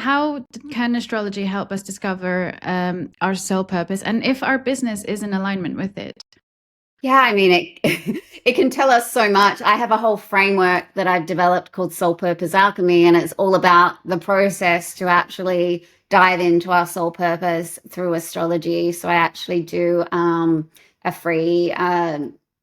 how can astrology help us discover our soul purpose and if our business is in alignment with it? Yeah, I mean, it can tell us so much. I have a whole framework that I've developed called Soul Purpose Alchemy, and it's all about the process to actually dive into our soul purpose through astrology. So I actually do a free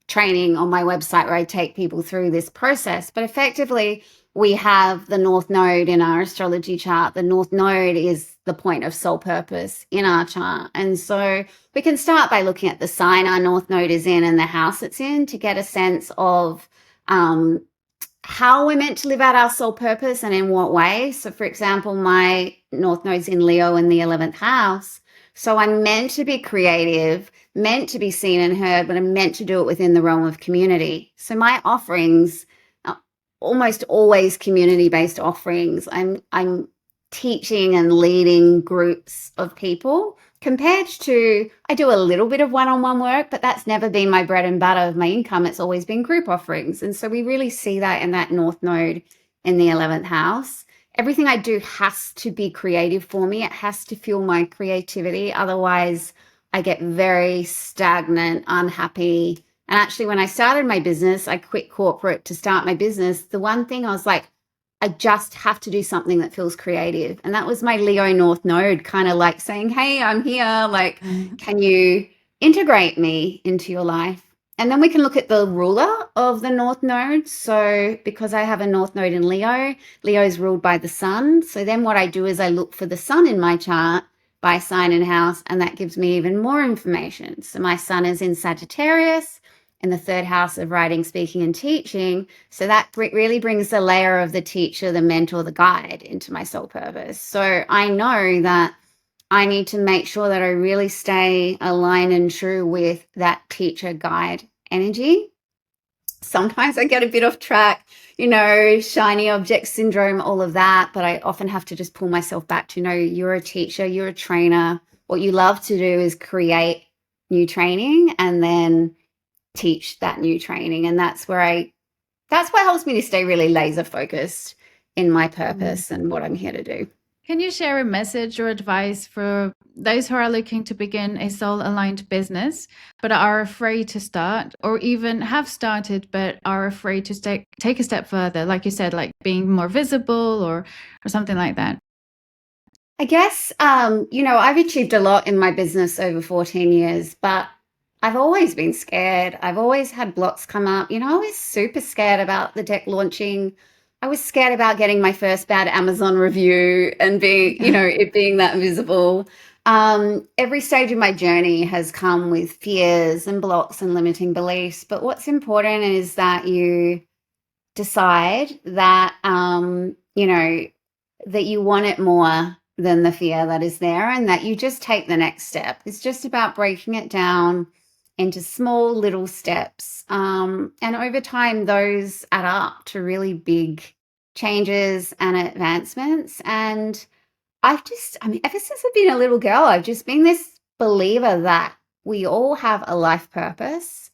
training on my website where I take people through this process. But effectively, we have the North Node in our astrology chart. The North Node is the point of soul purpose in our chart. And so we can start by looking at the sign our North Node is in and the house it's in to get a sense of how we're meant to live out our soul purpose and in what way. So, for example, my North Node's in Leo in the 11th house. So I'm meant to be creative, meant to be seen and heard, but I'm meant to do it within the realm of community. So my offerings are almost always community-based offerings. I'm teaching and leading groups of people compared to I do a little bit of one-on-one work, but that's never been my bread and butter of my income. It's always been group offerings. And so we really see that in that North Node in the 11th house. Everything I do has to be creative for me. It has to fuel my creativity. Otherwise, I get very stagnant, unhappy. And actually, when I started my business, I quit corporate to start my business. The one thing I was like, I just have to do something that feels creative. And that was my Leo North Node kind of like saying, hey, I'm here. Like, can you integrate me into your life? And then we can look at the ruler of the North Node. So because I have a North Node in Leo, Leo is ruled by the sun. So then what I do is I look for the sun in my chart by sign and house, and that gives me even more information. So my sun is in Sagittarius in the third house of writing, speaking, and teaching. So that really brings the layer of the teacher, the mentor, the guide into my soul purpose. So I know that I need to make sure that I really stay aligned and true with that teacher guide energy. Sometimes I get a bit off track, shiny object syndrome, all of that. But I often have to just pull myself back to, you're a teacher, you're a trainer. What you love to do is create new training and then teach that new training. And that's what helps me to stay really laser focused in my purpose and what I'm here to do. Can you share a message or advice for those who are looking to begin a soul aligned business, but are afraid to start, or even have started, but are afraid to take a step further? Like you said, like being more visible or something like that. I guess, I've achieved a lot in my business over 14 years, but I've always been scared. I've always had blocks come up. I was super scared about the deck launching. I was scared about getting my first bad Amazon review and it being that visible. Every stage of my journey has come with fears and blocks and limiting beliefs. But what's important is that you decide that, that you want it more than the fear that is there and that you just take the next step. It's just about breaking it down into small little steps. And over time, those add up to really big changes and advancements. And ever since I've been a little girl, I've just been this believer that we all have a life purpose.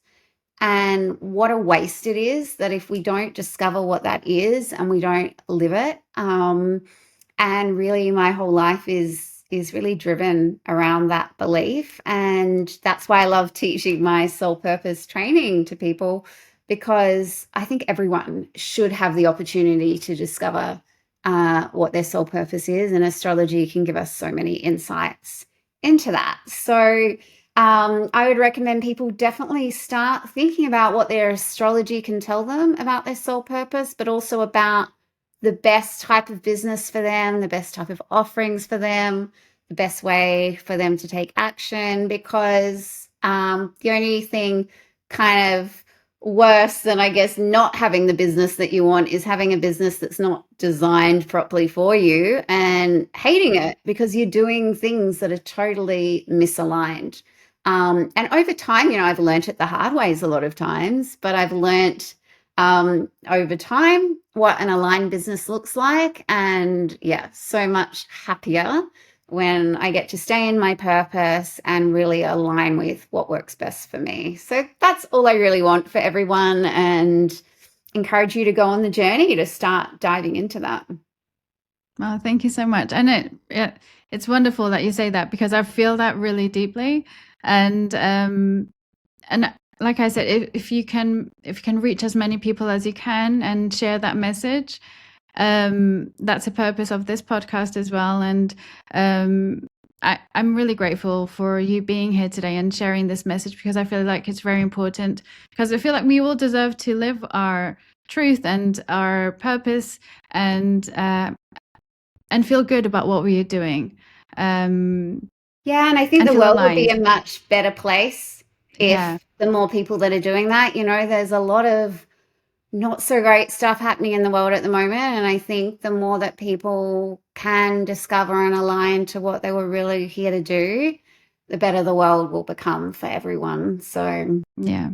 And what a waste it is that if we don't discover what that is and we don't live it. And really, my whole life is really driven around that belief. And that's why I love teaching my soul purpose training to people, because I think everyone should have the opportunity to discover what their soul purpose is. And astrology can give us so many insights into that. So I would recommend people definitely start thinking about what their astrology can tell them about their soul purpose, but also about the best type of business for them, the best type of offerings for them, the best way for them to take action, because the only thing kind of worse than, I guess, not having the business that you want is having a business that's not designed properly for you and hating it because you're doing things that are totally misaligned. And over time, I've learnt it the hard ways a lot of times, but I've learnt over time what an aligned business looks like. And yeah, so much happier when I get to stay in my purpose and really align with what works best for me. So that's all I really want for everyone, and encourage you to go on the journey to start diving into that. Well, thank you so much. And it's wonderful that you say that, because I feel that really deeply. And like I said, if you can reach as many people as you can and share that message, that's the purpose of this podcast as well. And I'm really grateful for you being here today and sharing this message, because I feel like it's very important, because I feel like we all deserve to live our truth and our purpose, and feel good about what we are doing. Yeah, and I think And the feel world would be aligned. a much better place Yeah. if the more people that are doing that. There's a lot of not so great stuff happening in the world at the moment, and I think the more that people can discover and align to what they were really here to do, the better the world will become for everyone. So Yeah.